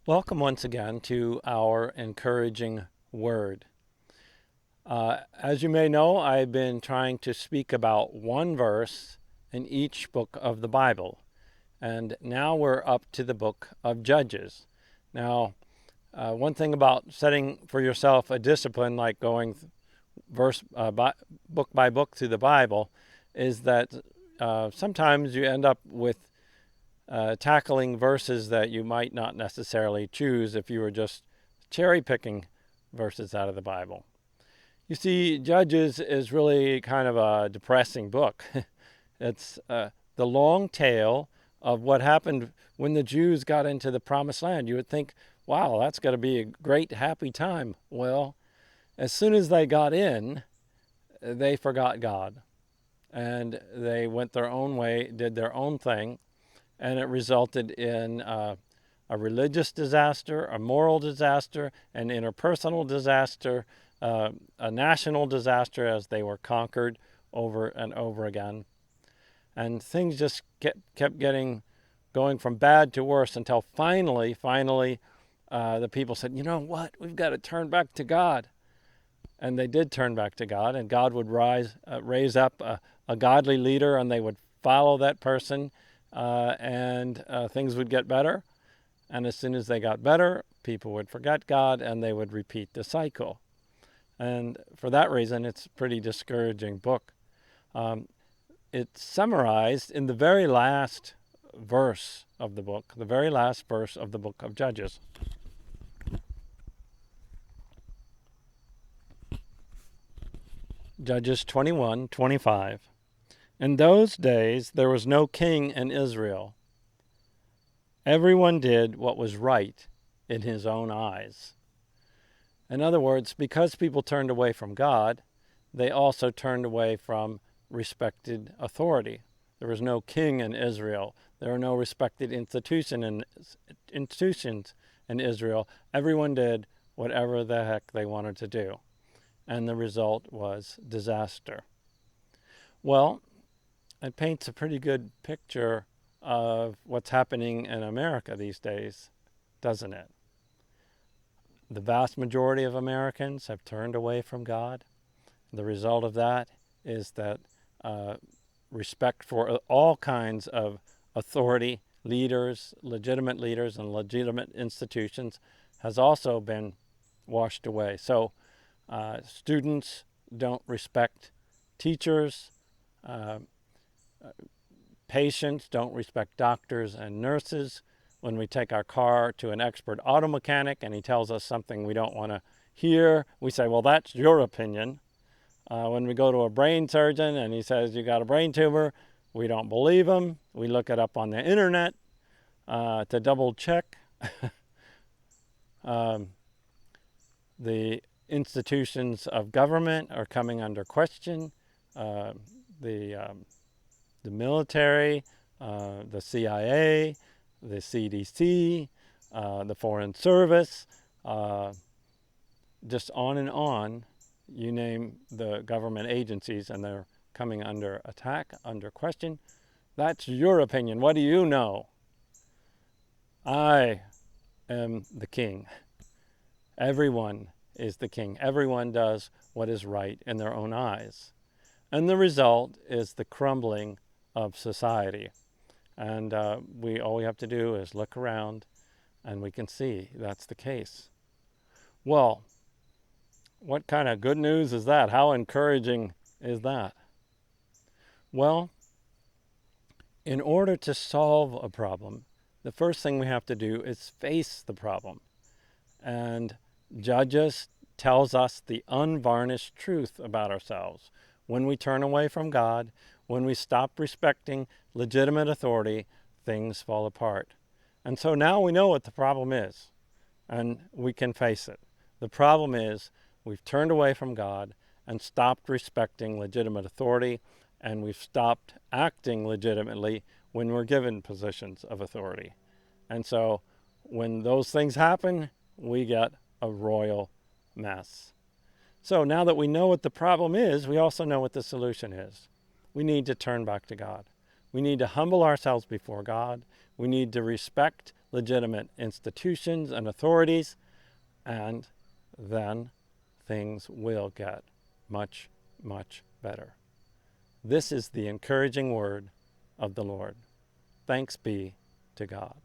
Welcome once again to our encouraging word. As you may know, I've been trying to speak about one verse in each book of the Bible, and now we're up to the book of Judges. Now, one thing about setting for yourself a discipline like going book by book through the Bible is that sometimes you end up with tackling verses that you might not necessarily choose if you were just cherry picking verses out of the Bible. You see, Judges is really kind of a depressing book. It's the long tale of what happened when the Jews got into the Promised Land. You would think, wow, that's going to be a great, happy time. Well, as soon as they got in, they forgot God. And they went their own way, did their own thing, and it resulted in a religious disaster, a moral disaster, an interpersonal disaster, a national disaster as they were conquered over and over again. And things just kept going from bad to worse until finally, the people said, you know what, we've got to turn back to God. And they did turn back to God, and God would raise up a godly leader, and they would follow that person, and things would get better. And as soon as they got better, people would forget God, and they would repeat the cycle. And for that reason, it's a pretty discouraging book. It's summarized in the very last verse of the book, the very last verse of the book of Judges. Judges 21:25. In those days there was no king in Israel. Everyone did what was right in his own eyes. In other words, because people turned away from God, they also turned away from respected authority. There was no king in Israel. There were no respected institutions in Israel. Everyone did whatever the heck they wanted to do. And the result was disaster. Well, it paints a pretty good picture of what's happening in America these days, doesn't it? The vast majority of Americans have turned away from God. The result of that is that respect for all kinds of authority, leaders, legitimate leaders, and legitimate institutions has also been washed away. So students don't respect teachers. Patients don't respect doctors and nurses. When we take our car to an expert auto mechanic and he tells us something we don't want to hear, we say, well, that's your opinion. When we go to a brain surgeon and he says you got a brain tumor, we don't believe him. We look it up on the internet to double check. The institutions of government are coming under question. The military, the CIA, the CDC, the Foreign Service, just on and on. You name the government agencies and they're coming under attack, under question. That's your opinion. What do you know? I am the king. Everyone is the king. Everyone does what is right in their own eyes. And the result is the crumbling of society. And all we have to do is look around and we can see that's the case. Well, what kind of good news is that? How encouraging is that? Well, in order to solve a problem, the first thing we have to do is face the problem. And Judges tells us the unvarnished truth about ourselves. When we turn away from God, when we stop respecting legitimate authority, things fall apart. And so now we know what the problem is, and we can face it. The problem is we've turned away from God and stopped respecting legitimate authority, and we've stopped acting legitimately when we're given positions of authority. And so when those things happen, we get a royal mess. So now that we know what the problem is, we also know what the solution is. We need to turn back to God. We need to humble ourselves before God. We need to respect legitimate institutions and authorities, and then things will get much, much better. This is the encouraging word of the Lord. Thanks be to God.